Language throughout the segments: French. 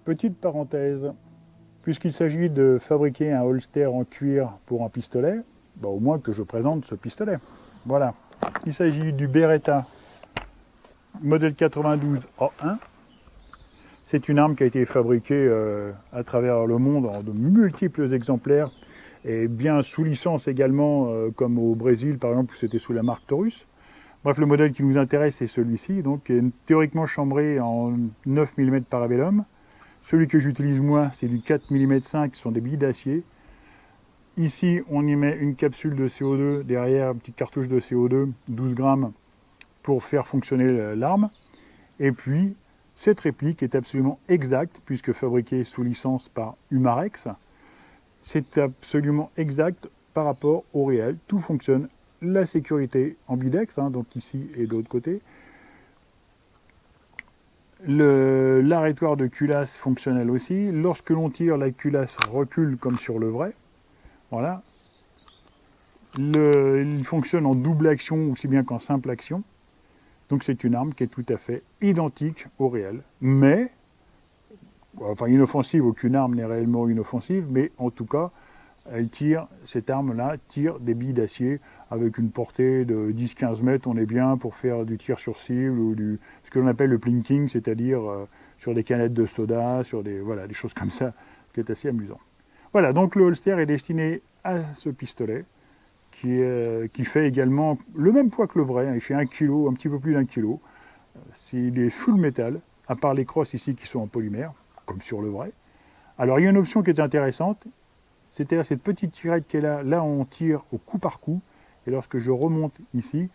Petite parenthèse, puisqu'il s'agit de fabriquer un holster en cuir pour un pistolet, bah au moins que je présente ce pistolet. Voilà, il s'agit du Beretta modèle 92 A1. C'est une arme qui a été fabriquée à travers le monde en de multiples exemplaires et bien sous licence également, comme au Brésil par exemple, où c'était sous la marque Taurus. Bref, le modèle qui nous intéresse c'est celui-ci, donc qui est théoriquement chambré en 9 mm Parabellum. Celui que j'utilise moi, c'est du 4 mm 5, qui sont des billes d'acier. Ici, on y met une capsule de CO2, derrière une petite cartouche de CO2, 12 grammes, pour faire fonctionner l'arme. Et puis, cette réplique est absolument exacte, puisque fabriquée sous licence par Humarex. C'est absolument exact par rapport au réel. Tout fonctionne. La sécurité ambidex, hein, donc ici et de l'autre côté. L'arrêtoir de culasse fonctionnel aussi. Lorsque l'on tire, la culasse recule comme sur le vrai. Voilà. Il fonctionne en double action aussi bien qu'en simple action. Donc c'est une arme qui est tout à fait identique au réel. Mais, enfin inoffensive, aucune arme n'est réellement inoffensive, mais en tout cas, cette arme-là tire des billes d'acier avec une portée de 10-15 mètres, on est bien pour faire du tir sur cible ou ce que l'on appelle le plinking, c'est-à-dire sur des canettes de soda, sur des choses comme ça, ce qui est assez amusant. Voilà, donc le holster est destiné à ce pistolet qui fait également le même poids que le vrai, hein, il fait 1 kg, un petit peu plus d'1 kg. Il est full métal, à part les crosses ici qui sont en polymère, comme sur le vrai. Alors il y a une option qui est intéressante, c'est-à-dire cette petite tirette qui est là on tire au coup par coup, et lorsque je remonte ici,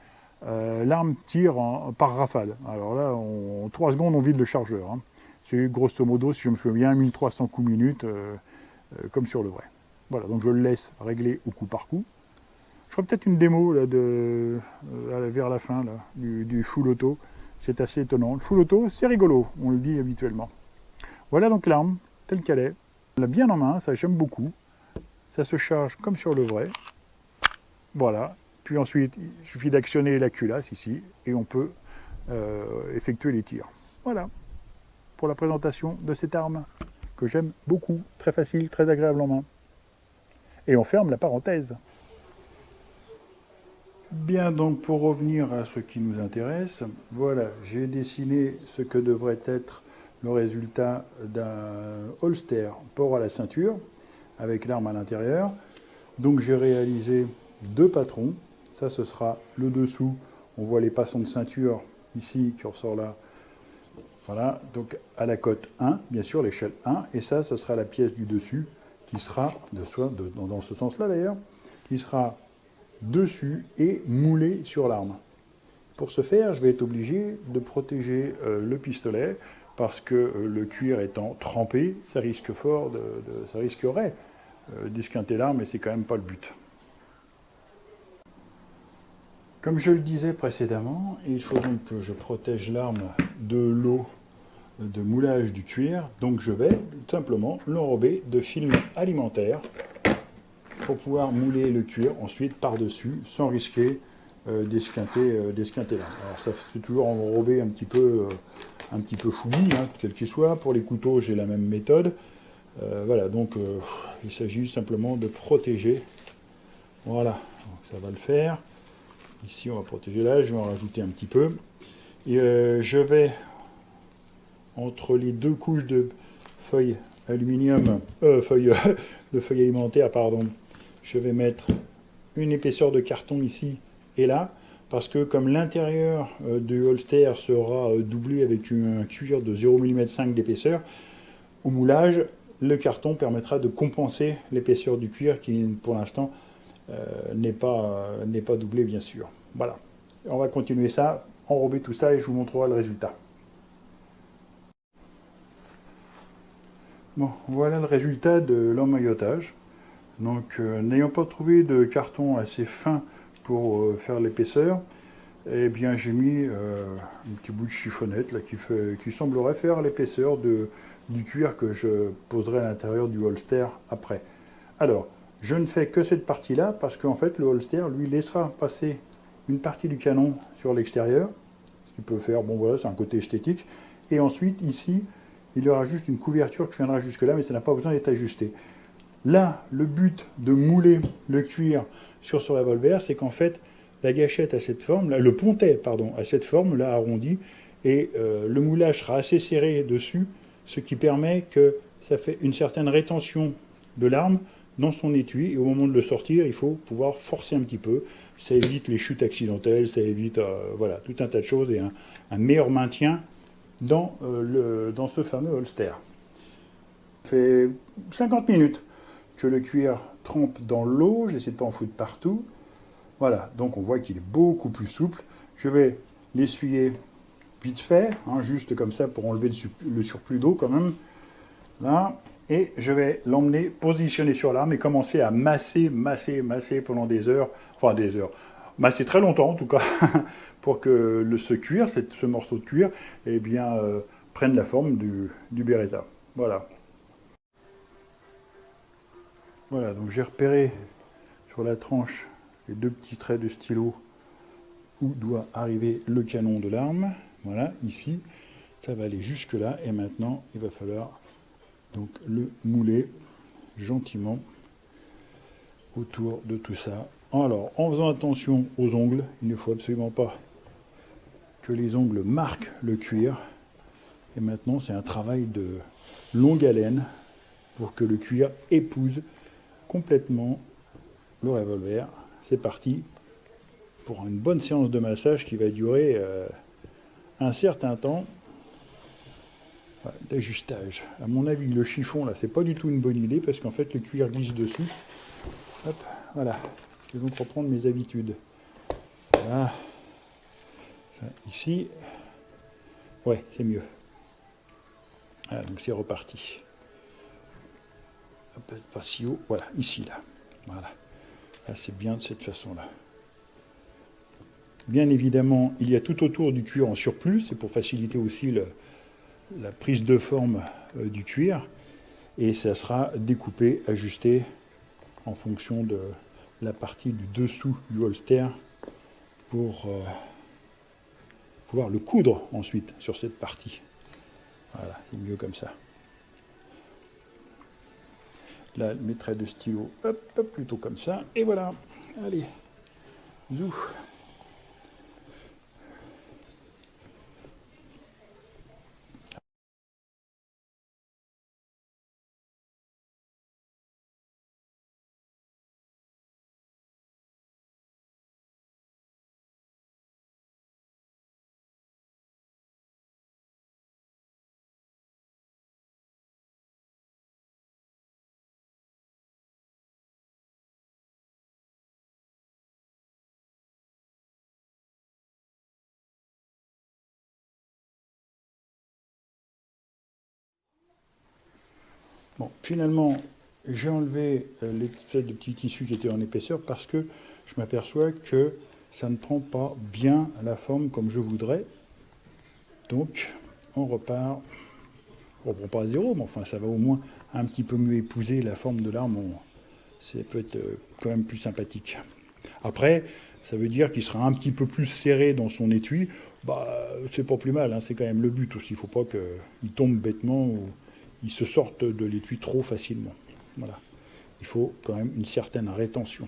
l'arme tire par rafale. Alors là, en 3 secondes, on vide le chargeur. Hein. C'est grosso modo, si je me souviens, 1300 coups minute, comme sur le vrai. Voilà, donc je le laisse régler au coup par coup. Je ferai peut-être une démo là, vers la fin là, du full auto. C'est assez étonnant. Le full auto, c'est rigolo, on le dit habituellement. Voilà donc l'arme, telle qu'elle est. On l'a bien en main, ça j'aime beaucoup. Ça se charge comme sur le vrai. Voilà. Puis ensuite, il suffit d'actionner la culasse ici et on peut effectuer les tirs. Voilà pour la présentation de cette arme que j'aime beaucoup. Très facile, très agréable en main. Et on ferme la parenthèse. Bien, donc pour revenir à ce qui nous intéresse, voilà, j'ai dessiné ce que devrait être le résultat d'un holster port à la ceinture avec l'arme à l'intérieur. Donc j'ai réalisé 2 patrons. Ça, ce sera le dessous. On voit les passants de ceinture ici qui ressort là. Voilà, donc à la cote 1, bien sûr, l'échelle 1. Et ça sera la pièce du dessus qui sera, dans ce sens-là d'ailleurs, qui sera dessus et moulé sur l'arme. Pour ce faire, je vais être obligé de protéger le pistolet parce que le cuir étant trempé, ça risque fort, ça risquerait d'esquinter l'arme et c'est quand même pas le but. Comme je le disais précédemment, il faut donc que je protège l'arme de l'eau de moulage du cuir, donc je vais tout simplement l'enrober de film alimentaire pour pouvoir mouler le cuir ensuite par-dessus sans risquer d'esquinter l'arme. Alors ça c'est toujours enrobé un petit peu fouillis, hein, quel qu'il soit. Pour les couteaux, j'ai la même méthode. Voilà, donc il s'agit simplement de protéger. Voilà, donc ça va le faire. Ici, on va protéger là, je vais en rajouter un petit peu. Et je vais, entre les 2 couches de feuilles aluminium, de feuilles alimentaires, pardon, je vais mettre une épaisseur de carton ici et là, parce que comme l'intérieur du holster sera doublé avec un cuir de 0,5 mm d'épaisseur, au moulage, le carton permettra de compenser l'épaisseur du cuir qui, pour l'instant, n'est pas doublé, bien sûr. Voilà. On va continuer ça, enrober tout ça et je vous montrerai le résultat. Bon, voilà le résultat de l'emmaillotage. Donc, n'ayant pas trouvé de carton assez fin pour faire l'épaisseur, eh bien j'ai mis un petit bout de chiffonnette là, qui semblerait faire l'épaisseur du cuir que je poserai à l'intérieur du holster après. Alors, je ne fais que cette partie-là parce qu'en fait le holster lui laissera passer une partie du canon sur l'extérieur, ce qui peut faire, bon voilà, c'est un côté esthétique, et ensuite ici il y aura juste une couverture qui viendra jusque-là, mais ça n'a pas besoin d'être ajusté. Là, le but de mouler le cuir sur ce revolver, c'est qu'en fait, la gâchette a cette forme, là, le pontet, pardon, a cette forme, là, arrondie, et le moulage sera assez serré dessus, ce qui permet que ça fait une certaine rétention de l'arme dans son étui, et au moment de le sortir, il faut pouvoir forcer un petit peu. Ça évite les chutes accidentelles, ça évite voilà, tout un tas de choses, et un meilleur maintien dans ce fameux holster. Ça fait 50 minutes que le cuir trempe dans l'eau, j'essaie de ne pas en foutre partout. Voilà, donc on voit qu'il est beaucoup plus souple. Je vais l'essuyer vite fait, hein, juste comme ça pour enlever le surplus d'eau quand même. Là, et je vais l'emmener positionner sur l'arme et commencer à masser pendant des heures, enfin des heures, masser très longtemps en tout cas, pour que ce cuir, ce morceau de cuir, eh bien, prenne la forme du Beretta. Voilà. Voilà, donc j'ai repéré sur la tranche les deux petits traits de stylo où doit arriver le canon de l'arme. Voilà, ici, ça va aller jusque là, et maintenant, il va falloir donc le mouler gentiment autour de tout ça. Alors, en faisant attention aux ongles, il ne faut absolument pas que les ongles marquent le cuir. Et maintenant, c'est un travail de longue haleine pour que le cuir épouse complètement le revolver. C'est parti pour une bonne séance de massage qui va durer un certain temps. Voilà, d'ajustage. À mon avis, le chiffon, là, c'est pas du tout une bonne idée parce qu'en fait, le cuir glisse dessus. Hop, voilà. Je vais donc reprendre mes habitudes. Voilà. Ça, ici. Ouais, c'est mieux. Voilà, donc c'est reparti. Hop, pas si haut. Voilà, ici, là. Voilà. Là, c'est bien de cette façon-là. Bien évidemment, il y a tout autour du cuir en surplus. C'est pour faciliter aussi la prise de forme du cuir. Et ça sera découpé, ajusté en fonction de la partie du dessous du holster pour pouvoir le coudre ensuite sur cette partie. Voilà, c'est mieux comme ça. Là, mes traits de stylo, hop, hop, plutôt comme ça. Et voilà, allez, zou. Bon, finalement, j'ai enlevé l'espèce de petit tissu qui était en épaisseur parce que je m'aperçois que ça ne prend pas bien la forme comme je voudrais. Donc, on repart. On ne prend pas à zéro, mais enfin, ça va au moins un petit peu mieux épouser la forme de l'arme. Ça peut être quand même plus sympathique. Après, ça veut dire qu'il sera un petit peu plus serré dans son étui. Bah, c'est pas plus mal, hein, c'est quand même le but aussi. Il ne faut pas qu'il tombe bêtement ou il se sorte de l'étui trop facilement. Voilà. Il faut quand même une certaine rétention.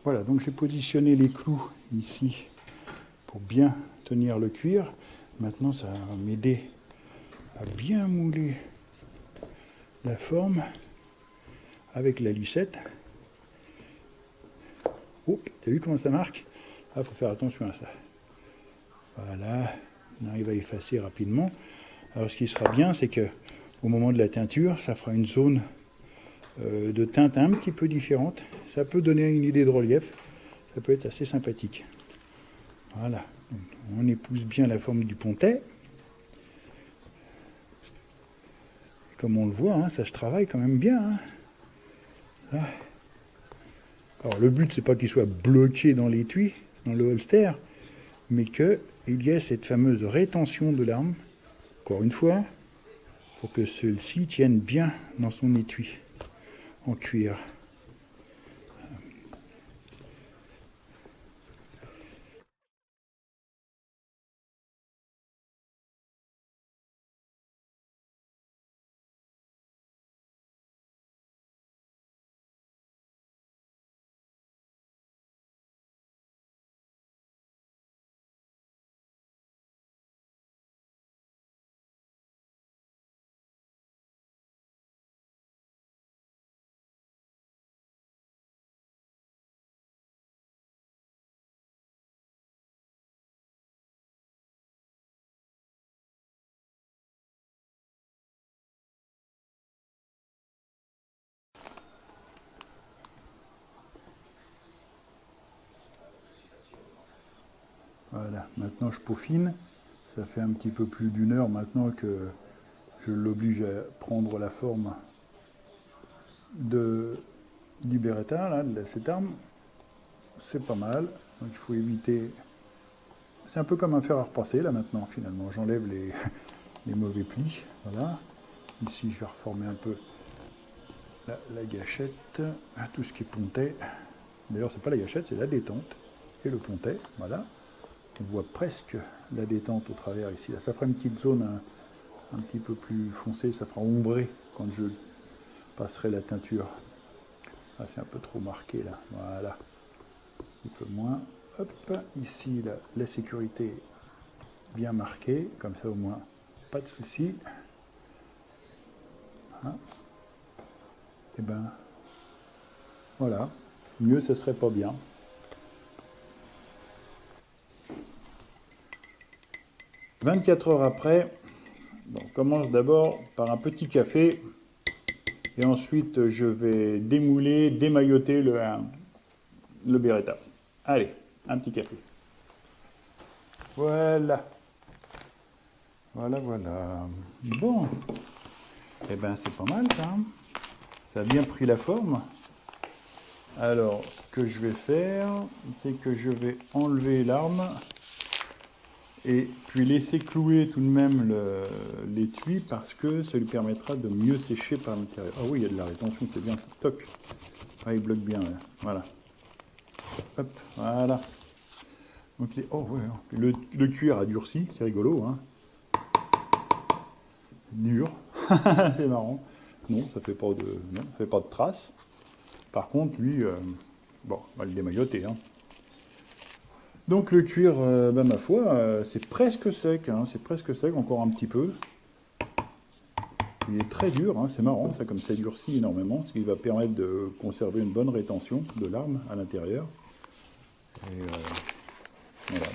Voilà, donc j'ai positionné les clous ici pour bien tenir le cuir. Maintenant, ça va m'aider à bien mouler la forme avec la lissette. Oh, t'as vu comment ça marque? Ah, faut faire attention à ça. Voilà, on arrive à effacer rapidement. Alors ce qui sera bien, c'est que au moment de la teinture, ça fera une zone de teinte un petit peu différente. Ça peut donner une idée de relief. Ça peut être assez sympathique. Voilà, donc, on épouse bien la forme du pontet. Comme on le voit, hein, ça se travaille quand même bien. Hein. Là. Alors le but, c'est pas qu'il soit bloqué dans l'étui, dans le holster, mais que il y a cette fameuse rétention de l'arme, encore une fois, pour que celle-ci tienne bien dans son étui en cuir. Voilà, maintenant je peaufine. Ça fait un petit peu plus d'une heure maintenant que je l'oblige à prendre la forme du Beretta, là, de cette arme. C'est pas mal. Donc il faut éviter. C'est un peu comme un fer à repasser là maintenant finalement. J'enlève les mauvais plis. Voilà. Ici je vais reformer un peu la gâchette, tout ce qui est pontet. D'ailleurs c'est pas la gâchette, c'est la détente et le pontet. Voilà. On voit presque la détente au travers ici. Là, ça fera une petite zone un petit peu plus foncée, ça fera ombrer quand je passerai la teinture. Ah, c'est un peu trop marqué là. Voilà. Un peu moins. Hop, ici la sécurité bien marquée, comme ça au moins pas de souci. Hein. Et ben voilà, mieux ce serait pas bien. « 24 heures après, bon, on commence d'abord par un petit café et ensuite je vais démouler, démailloter le Beretta. Allez, un petit café. Voilà. Voilà, voilà. Bon. Eh ben c'est pas mal ça. Ça a bien pris la forme. Alors, ce que je vais faire, c'est que je vais enlever l'arme et puis laisser clouer tout de même l'étui parce que ça lui permettra de mieux sécher par l'intérieur. Ah oui, il y a de la rétention, c'est bien. Toc. Ah, il bloque bien, là. Voilà. Hop, voilà. Donc, oh, ouais, le cuir a durci, c'est rigolo, hein. Dur. C'est marrant. Non, ça fait pas de traces. Par contre, lui, bon, on va le démailloter, hein. Donc le cuir, ma foi, c'est presque sec, hein, c'est presque sec, encore un petit peu. Il est très dur, hein, c'est marrant, ça comme ça durcit énormément, ce qui va permettre de conserver une bonne rétention de l'arme à l'intérieur. Et voilà.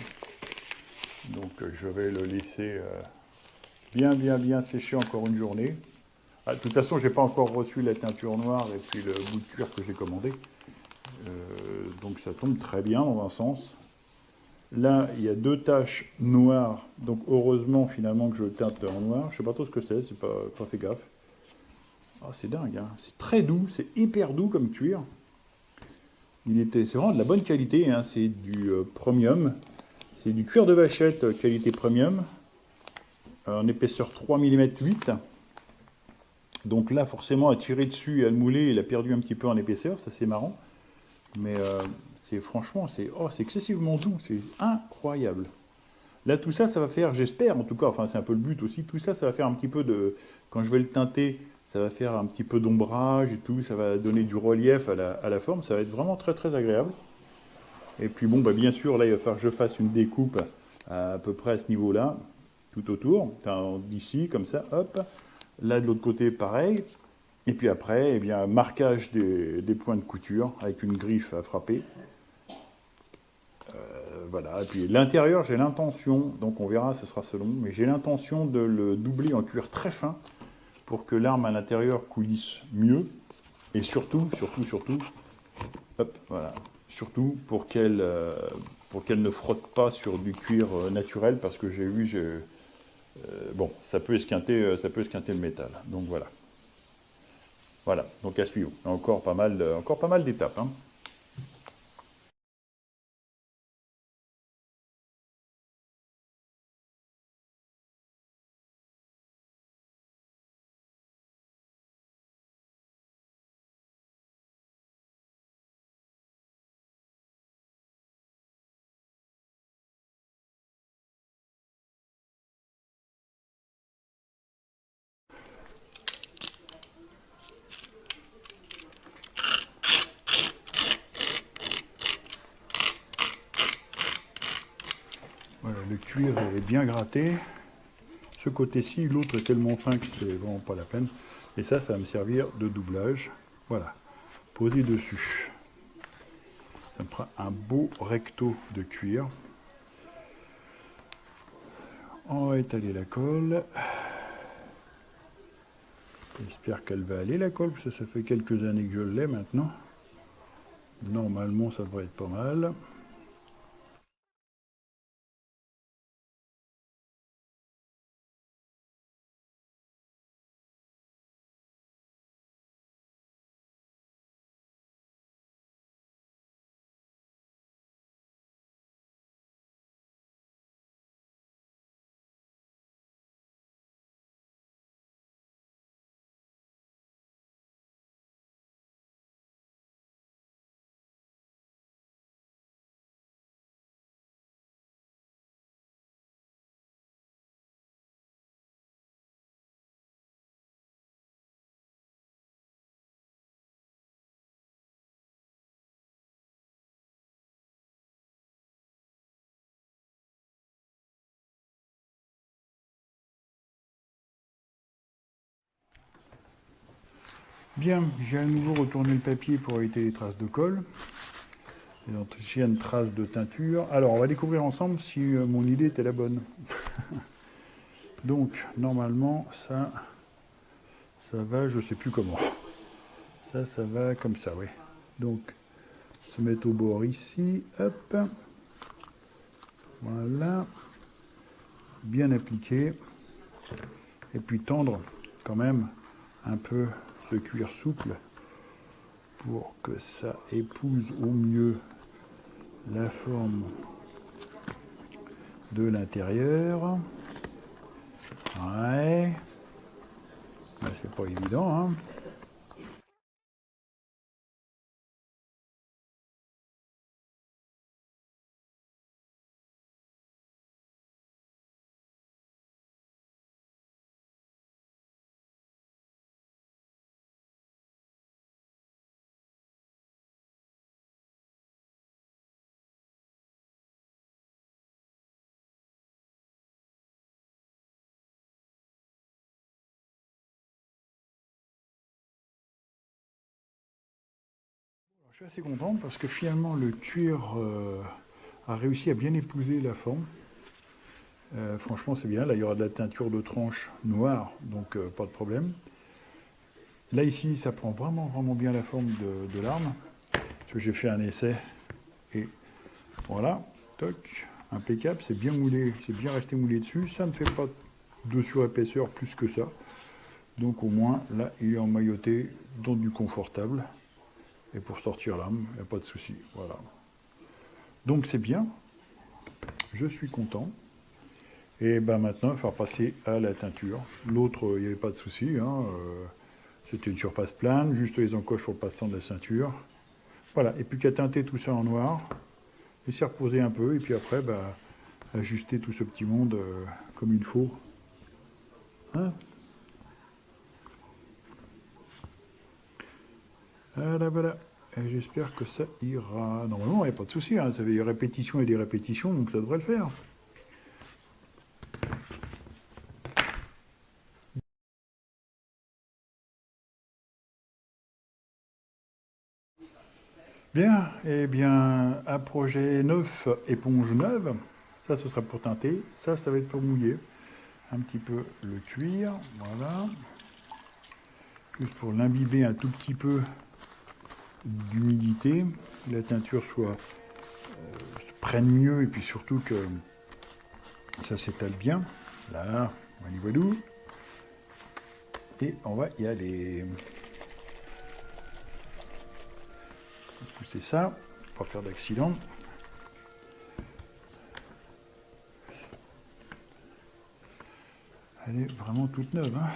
Donc je vais le laisser bien sécher encore une journée. Ah, de toute façon, je n'ai pas encore reçu la teinture noire et puis le bout de cuir que j'ai commandé. Donc ça tombe très bien dans un sens. Là, il y a deux taches noires, donc heureusement finalement que je teinte en noir. Je ne sais pas trop ce que c'est pas fait gaffe. Ah, c'est dingue, hein. C'est très doux, c'est hyper doux comme cuir. C'est vraiment de la bonne qualité, hein. C'est du premium. C'est du cuir de vachette qualité premium, en épaisseur 3 mm 8. Donc là, forcément, à tirer dessus et à le mouler, il a perdu un petit peu en épaisseur, ça c'est marrant. Mais franchement, c'est excessivement doux, c'est incroyable. Là, tout ça, ça va faire, j'espère en tout cas, enfin c'est un peu le but aussi, tout ça, ça va faire un petit peu de, quand je vais le teinter, ça va faire un petit peu d'ombrage et tout, ça va donner du relief à la forme, ça va être vraiment très très agréable. Et puis bon, bah, bien sûr, là, il va falloir que je fasse une découpe à peu près à ce niveau-là, tout autour, d'ici, comme ça, hop. Là, de l'autre côté, pareil. Et puis après, eh bien, marquage des points de couture avec une griffe à frapper. Voilà. Et puis l'intérieur, j'ai l'intention, donc on verra, ce sera selon, mais j'ai l'intention de le doubler en cuir très fin pour que l'arme à l'intérieur coulisse mieux. Et surtout, hop, voilà, surtout pour qu'elle ne frotte pas sur du cuir naturel, parce que j'ai vu, bon, ça peut esquinter le métal. Donc voilà. Voilà, donc à suivre. Encore pas mal d'étapes, hein. cuir est bien gratté. Ce côté-ci, l'autre est tellement fin que c'est vraiment pas la peine. Et ça va me servir de doublage. Voilà, posé dessus. Ça me fera un beau recto de cuir. On va étaler la colle. J'espère qu'elle va aller la colle, parce que ça fait quelques années que je l'ai maintenant. Normalement, ça devrait être pas mal. Bien, j'ai à nouveau retourné le papier pour éviter les traces de colle, les anciennes traces de teinture. Alors, on va découvrir ensemble si mon idée était la bonne. Donc, normalement, ça va, je sais plus comment. Ça va comme ça, oui. Donc, se mettre au bord ici, hop. Voilà. Bien appliqué. Et puis tendre quand même un peu ce cuir souple pour que ça épouse au mieux la forme de l'intérieur. Ouais. Ben, c'est pas évident, hein. Alors, je suis assez content parce que finalement le cuir a réussi à bien épouser la forme. Franchement, c'est bien. Là, il y aura de la teinture de tranche noire, donc pas de problème. Là, ici, ça prend vraiment, vraiment bien la forme de l'arme. Parce que j'ai fait un essai et voilà, toc, impeccable. C'est bien moulé, c'est bien resté moulé dessus. Ça ne fait pas de surépaisseur plus que ça. Donc au moins, là, il est emmailloté dans du confortable. Et pour sortir l'arme, il n'y a pas de souci. Voilà. Donc c'est bien. Je suis content. Et ben maintenant, il va falloir passer à la teinture. L'autre, il n'y avait pas de souci. Hein, c'était une surface plane, juste les encoches pour le passant de la ceinture. Voilà, et puis qu'à teinter tout ça en noir, laisser reposer un peu, et puis après, bah, ajuster tout ce petit monde comme il faut. Hein, voilà, voilà. Et j'espère que ça ira. Normalement, il n'y a pas de souci. Hein. Ça fait des répétitions et des répétitions, donc ça devrait le faire. Bien, eh bien, un projet neuf, éponge neuve. Ça, ce sera pour teinter. Ça va être pour mouiller. Un petit peu le cuir, voilà. Juste pour l'imbiber un tout petit peu d'humidité, que la teinture se prenne mieux et puis surtout que ça s'étale bien. Là, on y voit d'où. Et on va y aller. Pousser ça, pour pas faire d'accident. Elle est vraiment toute neuve. Hein.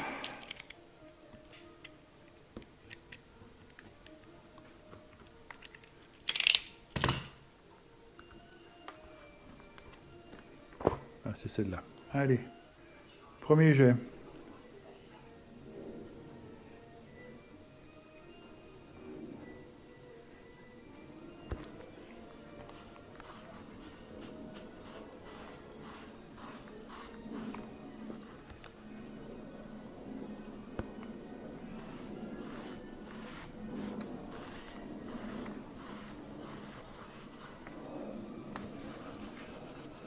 Ah, c'est celle-là. Allez, premier jet.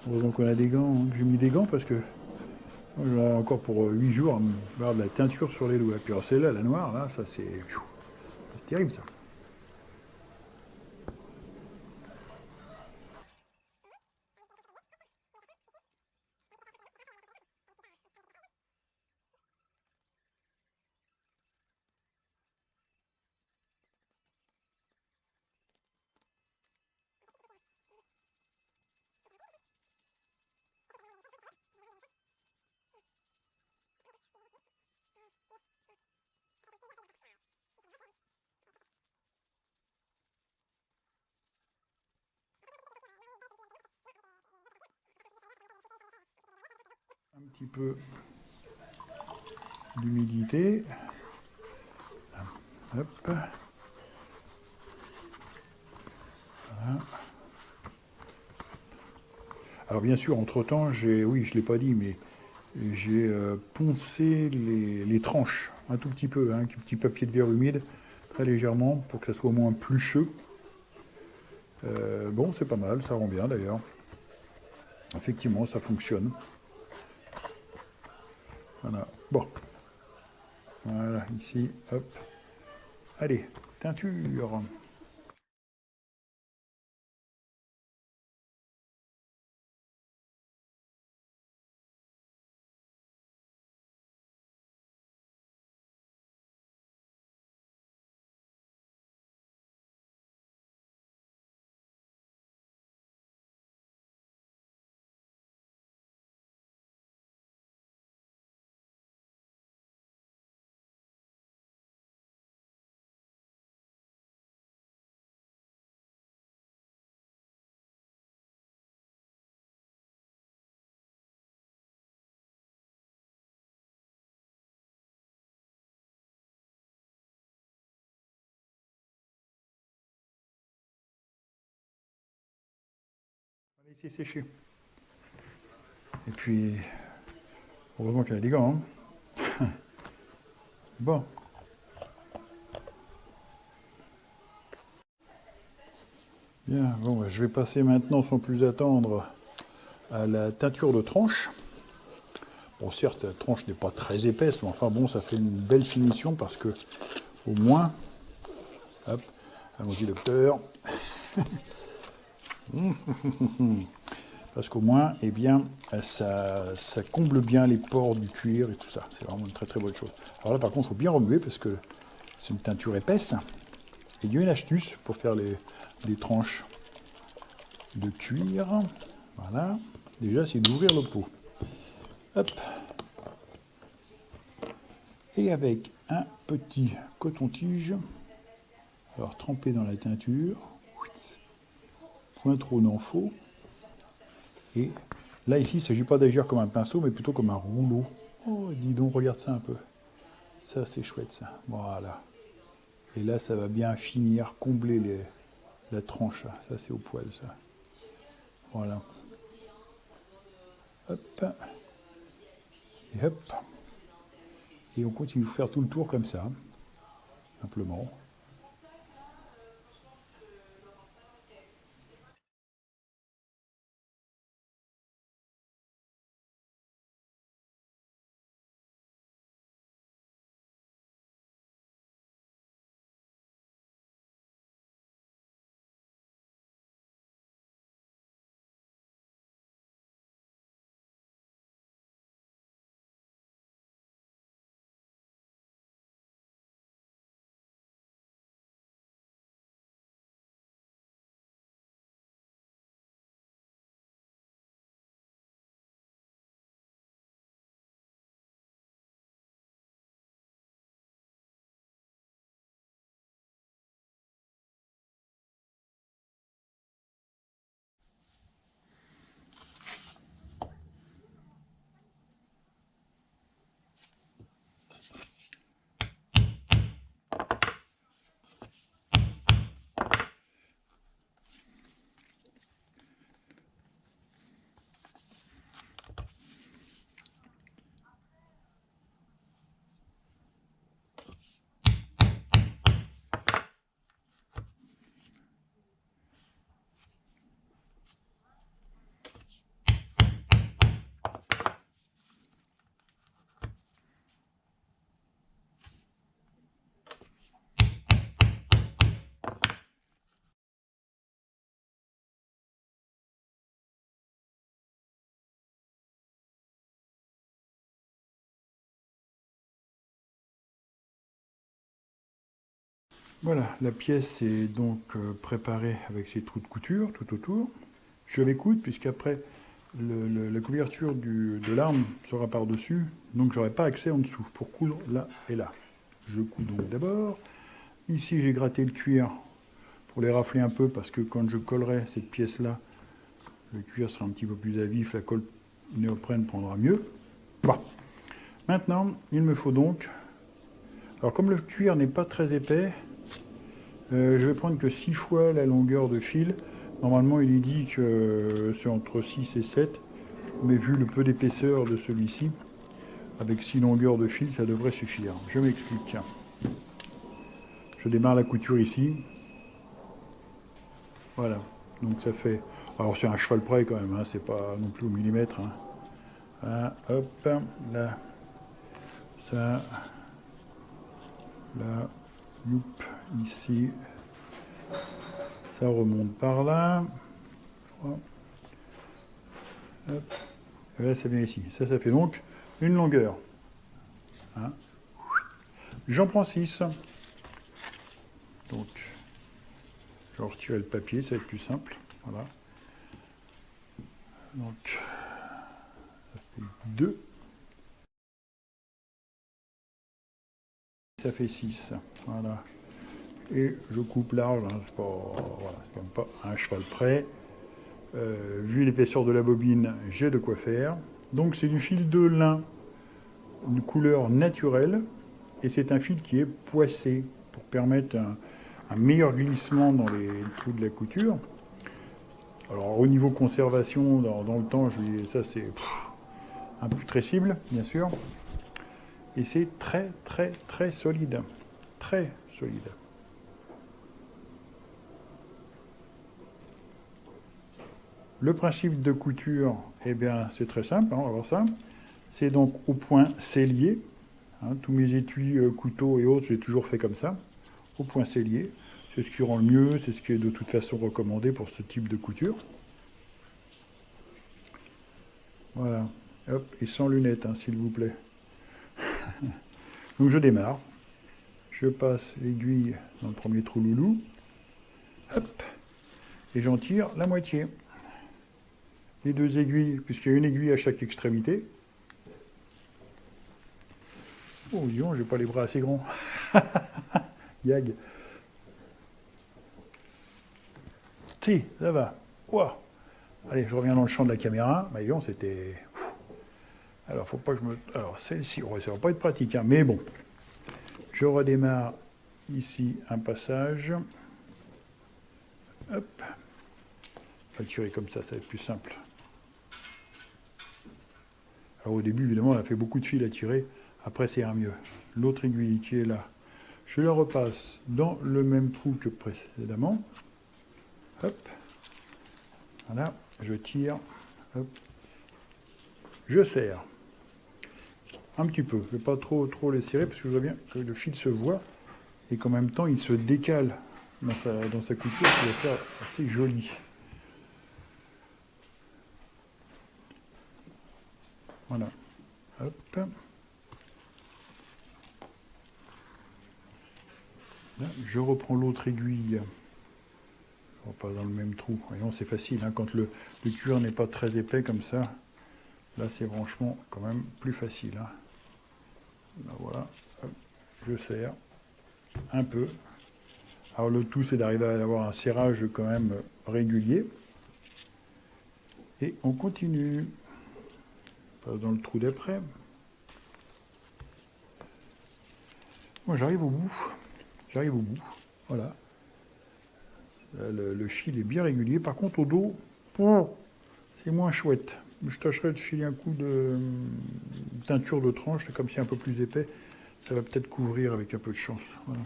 Heureusement qu'on a des gants, hein. J'ai mis des gants parce que j'en ai encore pour 8 jours à me faire de la teinture sur les doigts. Puis alors celle-là, la noire, là, ça c'est terrible ça. Un petit peu d'humidité. Hop. Voilà. Alors bien sûr, entre-temps, oui, je ne l'ai pas dit, mais j'ai poncé les tranches un tout petit peu, hein, un petit papier de verre humide, très légèrement, pour que ça soit au moins plucheux. Bon, c'est pas mal, ça rend bien d'ailleurs. Effectivement, ça fonctionne. Voilà. Bon. Voilà, ici, hop. Allez, teinture. On va laisser sécher. Et puis, heureusement qu'il y a des gants, hein. Bon. Bien, bon, je vais passer maintenant, sans plus attendre, à la teinture de tranche. Bon, certes, la tranche n'est pas très épaisse, mais enfin bon, ça fait une belle finition parce que, au moins, hop, allons-y, docteur. Parce qu'au moins, eh bien, ça comble bien les pores du cuir et tout ça. C'est vraiment une très très bonne chose. Alors là, par contre, il faut bien remuer parce que c'est une teinture épaisse. Et il y a une astuce pour faire les tranches de cuir. Voilà. Déjà, c'est d'ouvrir le pot. Hop. Et avec un petit coton-tige, alors trempé dans la teinture, point trop n'en faut. Et là, ici, il ne s'agit pas d'agir comme un pinceau, mais plutôt comme un rouleau. Oh, dis donc, regarde ça un peu. Ça, c'est chouette, ça. Voilà. Et là, ça va bien finir, combler la tranche. Là. Ça, c'est au poil, ça. Voilà. Hop. Et hop. Et on continue de faire tout le tour comme ça. Simplement. Voilà, la pièce est donc préparée avec ses trous de couture tout autour. Je vais coudre, puisqu'après, la couverture de l'arme sera par-dessus, donc j'aurai pas accès en dessous pour coudre là et là. Je couds donc d'abord. Ici, j'ai gratté le cuir pour les rafler un peu, parce que quand je collerai cette pièce-là, le cuir sera un petit peu plus à vif, la colle néoprène prendra mieux. Bon. Maintenant, il me faut donc... Alors, comme le cuir n'est pas très épais, je vais prendre que 6 fois la longueur de fil. Normalement, il est dit que c'est entre 6 et 7, mais vu le peu d'épaisseur de celui-ci, avec 6 longueurs de fil, ça devrait suffire. Je m'explique. Je démarre la couture ici. Voilà. Donc ça fait... Alors c'est un cheval près quand même, hein, c'est pas non plus au millimètre. Hein. Là, hop, là, ça, là, youp, ici, ça remonte par là. Hop, et là ça vient ici. Ça fait donc une longueur. Hein. J'en prends 6. Donc, je vais retirer le papier, ça va être plus simple. Voilà. Donc, ça fait 2. Ça fait 6. Voilà. Et je coupe large, hein, c'est voilà, quand même pas un cheval près. Vu l'épaisseur de la bobine, j'ai de quoi faire. Donc c'est du fil de lin, une couleur naturelle, et c'est un fil qui est poissé pour permettre un meilleur glissement dans les trous de la couture. Alors au niveau conservation, dans le temps, ça c'est imputrescible, bien sûr. Et c'est très très très solide. Très solide. Le principe de couture, eh bien, c'est très simple, hein, on va voir ça. C'est donc au point sellier. Hein, tous mes étuis, couteaux et autres, j'ai toujours fait comme ça, au point sellier. C'est ce qui rend le mieux, c'est ce qui est de toute façon recommandé pour ce type de couture. Voilà, hop, et sans lunettes, hein, s'il vous plaît. Donc je démarre. Je passe l'aiguille dans le premier trou loulou. Hop, et j'en tire la moitié. Les 2 aiguilles, puisqu'il y a une aiguille à chaque extrémité. Oh, disons, j'ai pas les bras assez grands. Gag. Si, ça va. Wow. Allez, je reviens dans le champ de la caméra. Bah, disons, c'était... Alors, faut pas que je me... Alors, celle-ci, oh, ça va pas être pratique, hein, mais bon. Je redémarre ici un passage. Hop. Je vais tirer comme ça va être plus simple. Alors, au début, évidemment, on a fait beaucoup de fils à tirer. Après, ça ira mieux. L'autre aiguille qui est là, je la repasse dans le même trou que précédemment. Hop. Voilà. Je tire. Hop. Je serre. Un petit peu. Je ne vais pas trop les serrer parce que je vois bien que le fil se voit et qu'en même temps, il se décale dans sa couture, ce qui va faire assez joli. Voilà. Hop. Là, je reprends l'autre aiguille. On va pas dans le même trou. Voyons, c'est facile, hein, quand le cuir n'est pas très épais comme ça. Là, c'est franchement quand même plus facile. Hein. Là, voilà. Hop. Je serre un peu. Alors le tout, c'est d'arriver à avoir un serrage quand même régulier. Et on continue. Pas dans le trou d'après. Moi, j'arrive au bout. J'arrive au bout. Voilà. Là, le fil est bien régulier. Par contre, au dos, c'est moins chouette. Je tâcherai de filer un coup de teinture de tranche. C'est comme si un peu plus épais. Ça va peut-être couvrir avec un peu de chance. Voilà.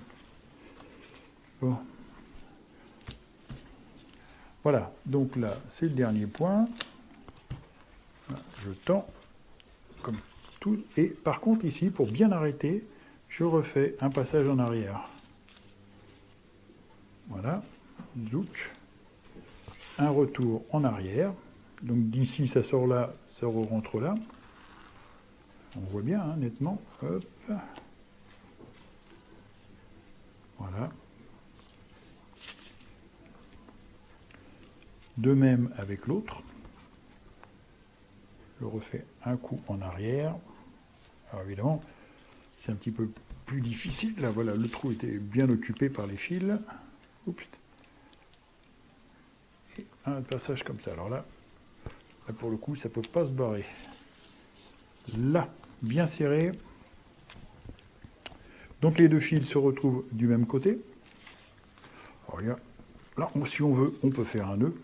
Bon. Voilà. Donc là, c'est le dernier point. Voilà. Je tends comme tout. Et par contre, ici, pour bien arrêter, je refais un passage en arrière. Voilà. Zouk. Un retour en arrière. Donc d'ici, ça sort là, ça rentre là. On voit bien, hein, nettement. Hop. Voilà. De même avec l'autre. Je refais un coup en arrière. Alors évidemment, c'est un petit peu plus difficile. Là, voilà, le trou était bien occupé par les fils. Oups. Et un passage comme ça. Alors là, pour le coup, ça ne peut pas se barrer. Là, bien serré. Donc les deux fils se retrouvent du même côté. Alors, là, si on veut, on peut faire un nœud.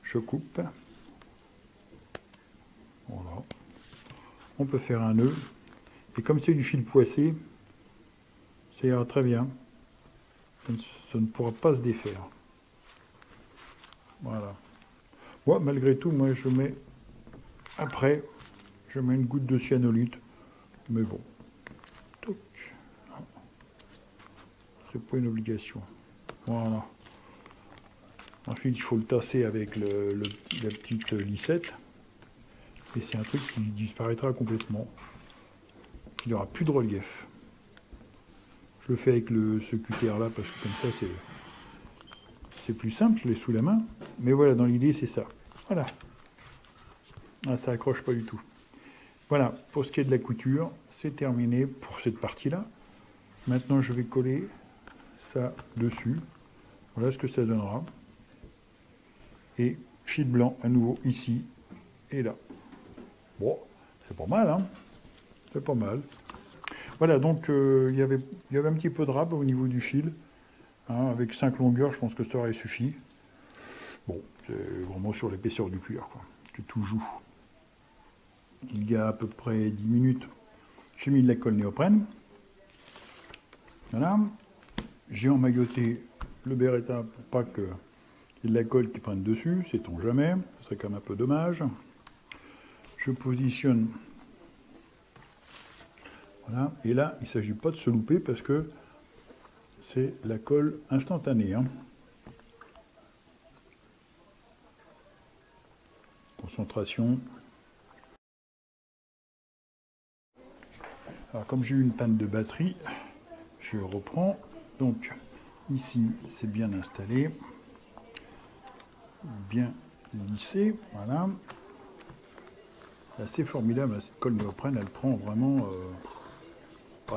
Je coupe. Voilà. On peut faire un nœud. Et comme c'est du fil poissé, ça ira très bien. Ça ne pourra pas se défaire. Voilà. Moi, malgré tout, moi, je mets... Après, je mets une goutte de cyanolite. Mais bon. C'est pas une obligation. Voilà. Ensuite, il faut le tasser avec la petite lissette. Et c'est un truc qui disparaîtra complètement. Il n'y aura plus de relief. Je le fais avec ce cutter là parce que comme ça c'est plus simple, je l'ai sous la main. Mais voilà, dans l'idée c'est ça. Voilà. Ah, ça accroche pas du tout. Voilà, pour ce qui est de la couture, c'est terminé pour cette partie-là. Maintenant, je vais coller ça dessus. Voilà ce que ça donnera. Et fil blanc à nouveau ici et là. Bon, c'est pas mal, hein? C'est pas mal. Voilà, donc il y avait un petit peu de rab au niveau du fil. Hein, avec 5 longueurs, je pense que ça aurait suffi. Bon, c'est vraiment sur l'épaisseur du cuir, quoi, que tout joue. Il y a à peu près 10 minutes, j'ai mis de la colle néoprène. Voilà. J'ai emmailloté le Beretta pour pas qu'il y ait de la colle qui prenne dessus, sait-on jamais. Ce serait quand même un peu dommage. Je positionne. Voilà. Et là, il ne s'agit pas de se louper parce que c'est la colle instantanée. Hein. Concentration. Alors, comme j'ai eu une panne de batterie, je reprends. Donc, ici, c'est bien installé. Bien lissé. Voilà. C'est assez formidable, cette colle néoprène, elle prend vraiment...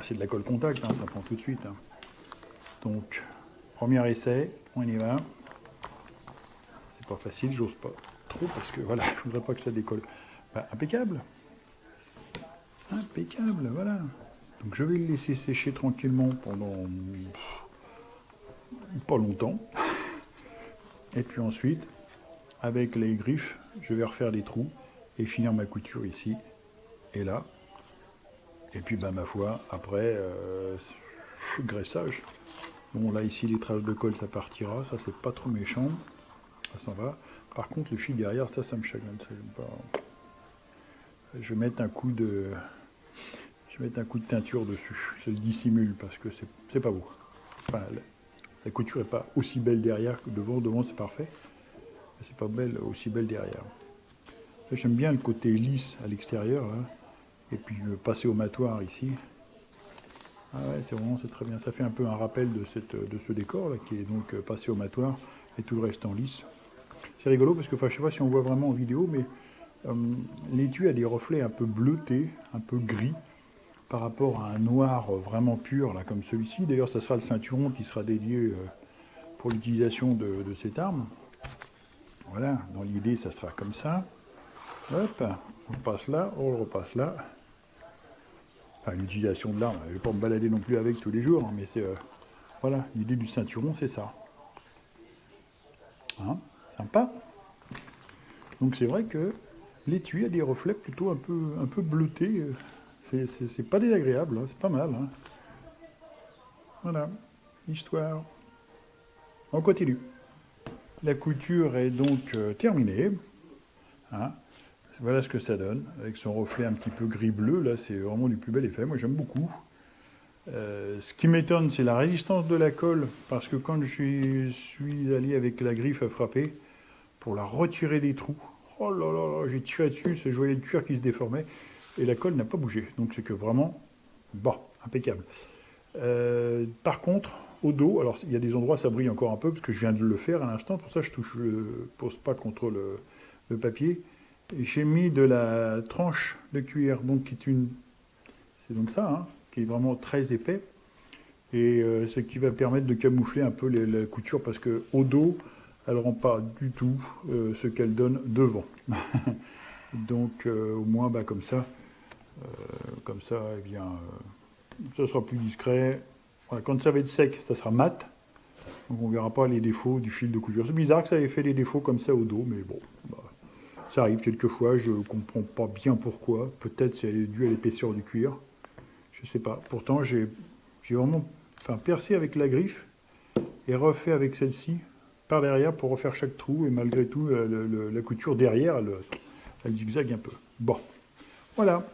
c'est de la colle contact, hein, ça prend tout de suite. Hein. Donc, premier essai, on y va. C'est pas facile, j'ose pas trop parce que voilà, je voudrais pas que ça décolle. Bah, impeccable. Impeccable, voilà. Donc je vais le laisser sécher tranquillement pendant pas longtemps. Et puis ensuite, avec les griffes, je vais refaire des trous et finir ma couture ici et là. Et puis, bah, ma foi, après, graissage. Bon, là, ici, les traces de colle, ça partira. Ça, c'est pas trop méchant. Ça s'en va. Par contre, le fil derrière, ça me chagrine. Pas... Je vais mettre un coup de... teinture dessus. Ça le dissimule parce que c'est pas beau. Enfin, la couture n'est pas aussi belle derrière que devant. Devant, c'est parfait. C'est pas belle, aussi belle derrière. J'aime bien le côté lisse à l'extérieur, là. Et puis passer au matoir ici. Ah ouais, c'est très bien. Ça fait un peu un rappel de ce décor là, qui est donc passé au matoir et tout le reste en lisse. C'est rigolo parce que, je ne sais pas si on voit vraiment en vidéo, mais l'étui a des reflets un peu bleutés, un peu gris, par rapport à un noir vraiment pur là comme celui-ci. D'ailleurs, ça sera le ceinturon qui sera dédié pour l'utilisation de cette arme. Voilà, dans l'idée, ça sera comme ça. Hop, on le passe là, on le repasse là. Enfin, l'utilisation de l'arme, je ne vais pas me balader non plus avec tous les jours, hein, mais c'est... voilà, l'idée du ceinturon, c'est ça. Hein, sympa. Donc c'est vrai que l'étui a des reflets plutôt un peu bleutés. C'est pas désagréable, hein, c'est pas mal. Hein. Voilà, histoire. On continue. La couture est donc terminée. Hein. Voilà ce que ça donne, avec son reflet un petit peu gris-bleu. Là, c'est vraiment du plus bel effet. Moi, j'aime beaucoup. Ce qui m'étonne, c'est la résistance de la colle, parce que quand je suis allé avec la griffe à frapper, pour la retirer des trous, oh là là, j'ai tiré dessus, je voyais le cuir qui se déformait, et la colle n'a pas bougé. Donc, c'est que vraiment, bon, impeccable. Par contre, au dos. Alors il y a des endroits ça brille encore un peu parce que je viens de le faire à l'instant, pour ça je pose pas contre le papier. Et j'ai mis de la tranche de cuir, donc c'est donc ça, hein, qui est vraiment très épais, et ce qui va permettre de camoufler un peu la couture, parce que au dos, elle rend pas du tout ce qu'elle donne devant. Donc au moins bah, comme ça, eh bien, ça sera plus discret. Voilà, quand ça va être sec, ça sera mat. Donc on ne verra pas les défauts du fil de couture. C'est bizarre que ça ait fait des défauts comme ça au dos, mais bon, bah, ça arrive quelquefois, je ne comprends pas bien pourquoi. Peut-être c'est dû à l'épaisseur du cuir, je ne sais pas. Pourtant j'ai vraiment percé avec la griffe et refait avec celle-ci par derrière pour refaire chaque trou, et malgré tout la couture derrière elle zigzague un peu. Bon, voilà.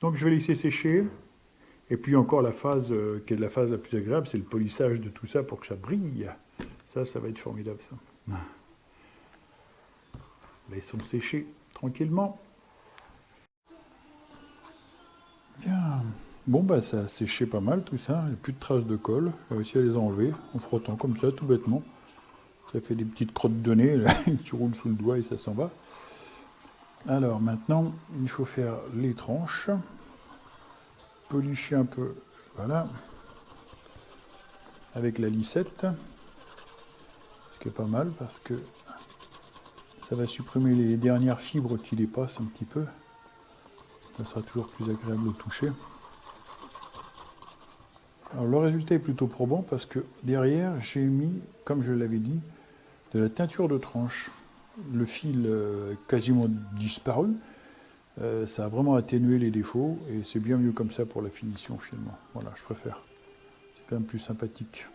Donc je vais laisser sécher. Et puis encore la phase qui est la phase la plus agréable, c'est le polissage de tout ça pour que ça brille. Ça va être formidable, ça. Laissons sécher tranquillement. Bien. Bon, bah ça a séché pas mal tout ça. Il n'y a plus de traces de colle. On va réussi à les enlever en frottant comme ça, tout bêtement. Ça fait des petites crottes de nez, là. Tu roules sous le doigt et ça s'en va. Alors maintenant, il faut faire les tranches. Policher un peu. Voilà. Avec la lissette. Ce qui est pas mal parce que ça va supprimer les dernières fibres qui dépassent un petit peu. Ça sera toujours plus agréable au toucher. Alors le résultat est plutôt probant parce que derrière j'ai mis, comme je l'avais dit, de la teinture de tranche. Le fil quasiment disparu. Ça a vraiment atténué les défauts et c'est bien mieux comme ça pour la finition finalement. Voilà, je préfère. C'est quand même plus sympathique.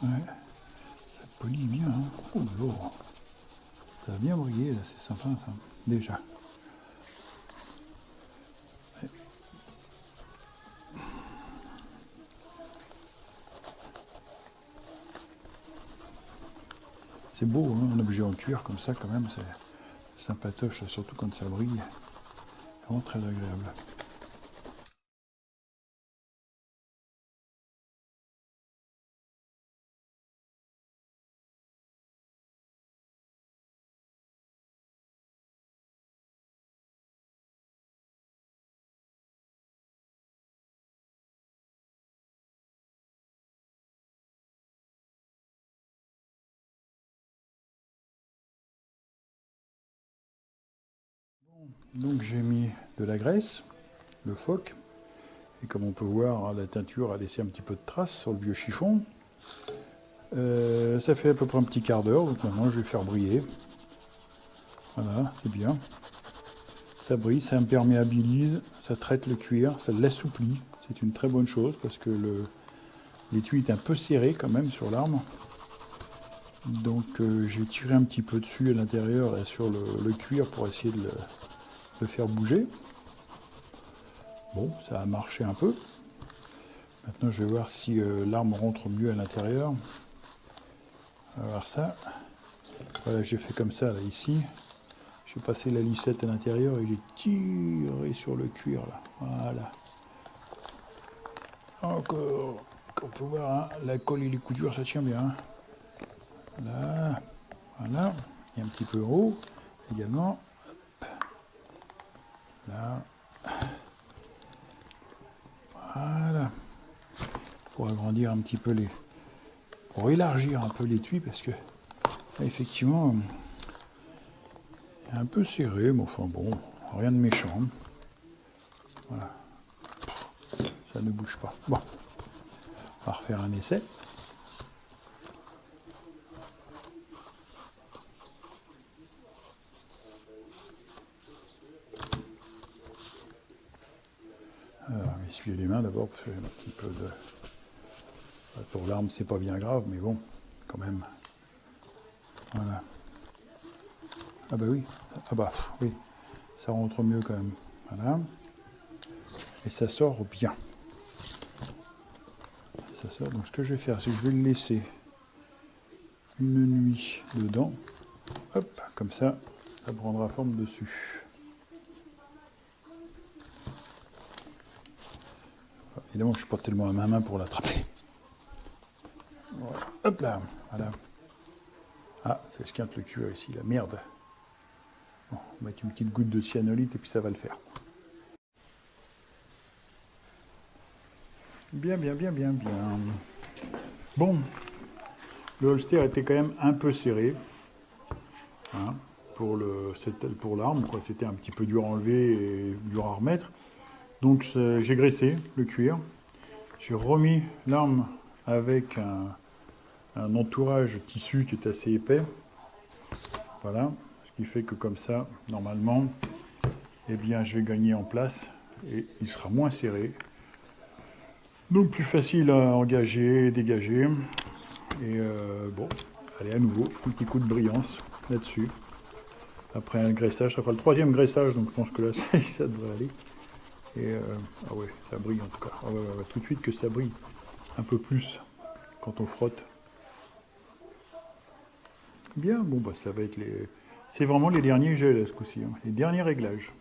Ouais, ça polie bien. Hein. Oh là, ça a bien brillé là, c'est sympa ça. Déjà. Ouais. C'est beau, hein, un objet en cuir comme ça quand même, c'est sympatoche, surtout quand ça brille. Vraiment très agréable. Donc j'ai mis de la graisse, le phoque, et comme on peut voir, la teinture a laissé un petit peu de traces sur le vieux chiffon. Ça fait à peu près un petit quart d'heure, donc maintenant je vais faire briller. Voilà, c'est bien. Ça brille, ça imperméabilise, ça traite le cuir, ça l'assouplit. C'est une très bonne chose parce que l'étui est un peu serré quand même sur l'arme. Donc j'ai tiré un petit peu dessus à l'intérieur et sur le cuir pour essayer de le faire bouger. Bon, ça a marché un peu. Maintenant je vais voir si l'arme rentre mieux à l'intérieur. On va voir ça. Voilà, j'ai fait comme ça là, ici. J'ai passé la lissette à l'intérieur et j'ai tiré sur le cuir là. Voilà. Encore. On peut voir, hein, la colle et les coutures, ça tient bien. Hein. Là. Voilà. Et un petit peu en haut également. Hop. Là. Voilà. Pour agrandir un petit peu pour élargir un peu l'étui parce que là, effectivement, un peu serré, mais enfin bon, rien de méchant. Voilà. Ça ne bouge pas. Bon. On va refaire un essai. Alors, essuyer les mains d'abord, parce que un petit peu de... Pour l'arme, c'est pas bien grave, mais bon, quand même. Voilà. Ah bah oui. Ah bah oui. Ça rentre mieux quand même. Voilà. Et ça sort bien. Ça sort. Donc ce que je vais faire, c'est que je vais le laisser une nuit dedans. Hop, comme ça prendra forme dessus. Évidemment, je ne suis pas tellement à ma main pour l'attraper. Voilà. Hop là, voilà. Ah, ça esquinte le cuir ici, la merde. Bon, on va mettre une petite goutte de cyanolite et puis ça va le faire. Bien. Bon, le holster était quand même un peu serré. Hein, pour l'arme, quoi. C'était un petit peu dur à enlever et dur à remettre. Donc j'ai graissé le cuir. J'ai remis l'arme avec un entourage tissu qui est assez épais. Voilà, ce qui fait que comme ça, normalement, eh bien, je vais gagner en place et il sera moins serré. Donc plus facile à engager, dégager. Et bon, allez à nouveau, un petit coup de brillance là-dessus. Après un graissage, ça fera le 3e graissage, donc je pense que là, ça devrait aller. Et ah ouais, ça brille en tout cas. Ah ouais, tout de suite que ça brille un peu plus quand on frotte. Bien, bon bah ça va être les... C'est vraiment les derniers gels ce coup-ci, hein, les derniers réglages.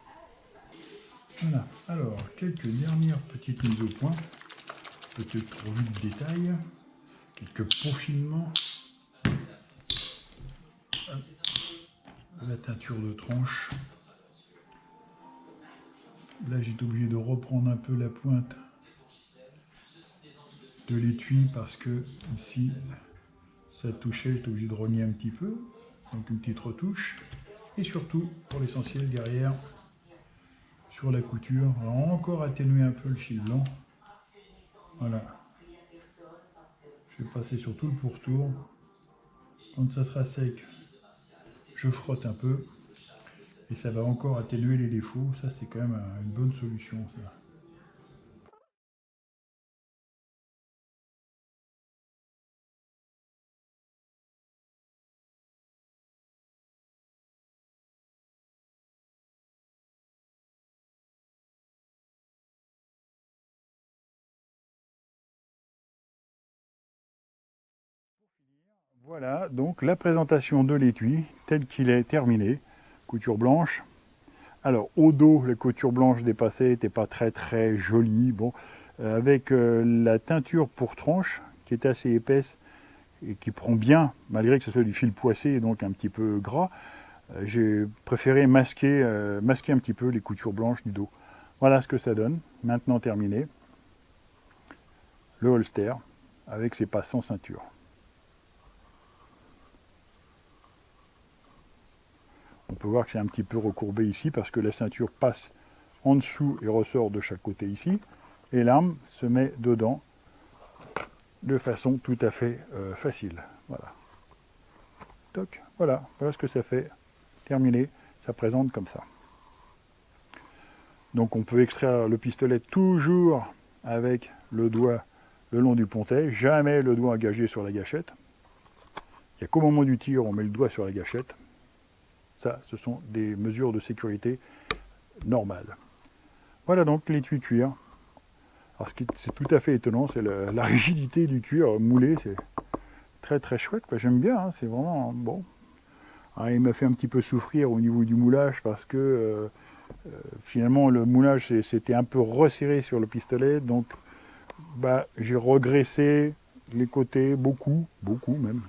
Voilà, alors quelques dernières petites mises au point, peut-être revue de détail, quelques peaufinements. La teinture de tranche. Là j'ai été obligé de reprendre un peu la pointe de l'étui parce que ici ça touchait, j'étais obligé de rogner un petit peu, donc une petite retouche. Et surtout, pour l'essentiel derrière, sur la couture, on va encore atténuer un peu le fil blanc. Voilà. Je vais passer sur tout le pourtour. Quand ça sera sec, je frotte un peu. Et ça va encore atténuer les défauts. Ça, c'est quand même une bonne solution, ça. Voilà, donc la présentation de l'étui, tel qu'il est terminé. Couture blanche. Alors, au dos, la couture blanche dépassée n'était pas très jolie. Bon, avec la teinture pour tranche, qui est assez épaisse et qui prend bien, malgré que ce soit du fil poissé et donc un petit peu gras, j'ai préféré masquer un petit peu les coutures blanches du dos. Voilà ce que ça donne. Maintenant terminé. Le holster avec ses passes sans ceinture. On peut voir que c'est un petit peu recourbé ici parce que la ceinture passe en dessous et ressort de chaque côté ici. Et l'arme se met dedans de façon tout à fait facile. Voilà. Toc, voilà ce que ça fait. Terminé, ça présente comme ça. Donc on peut extraire le pistolet toujours avec le doigt le long du pontet, jamais le doigt engagé sur la gâchette. Il n'y a qu'au moment du tir, on met le doigt sur la gâchette. Ça, ce sont des mesures de sécurité normales. Voilà donc l'étui cuir. Alors ce qui est tout à fait étonnant, c'est la rigidité du cuir moulé, c'est très chouette, j'aime bien, hein, c'est vraiment bon. Alors, il m'a fait un petit peu souffrir au niveau du moulage parce que finalement le moulage c'était un peu resserré sur le pistolet, donc j'ai regraissé les côtés beaucoup même,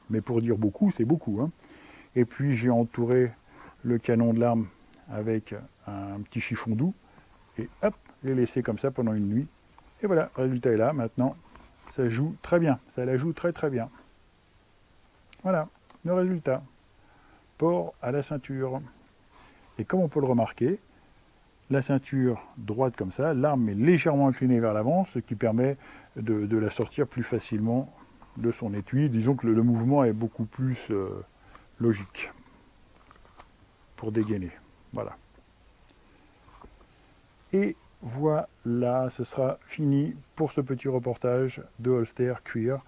mais pour dire beaucoup, c'est beaucoup, hein. Et puis j'ai entouré le canon de l'arme avec un petit chiffon doux, et hop, je l'ai laissé comme ça pendant une nuit. Et voilà, le résultat est là, maintenant, ça joue très bien, ça la joue très bien. Voilà, le résultat. Port à la ceinture. Et comme on peut le remarquer, la ceinture droite comme ça, l'arme est légèrement inclinée vers l'avant, ce qui permet de la sortir plus facilement de son étui. Disons que le mouvement est beaucoup plus logique pour dégainer. Voilà. Et voilà, ce sera fini pour ce petit reportage de holster cuir.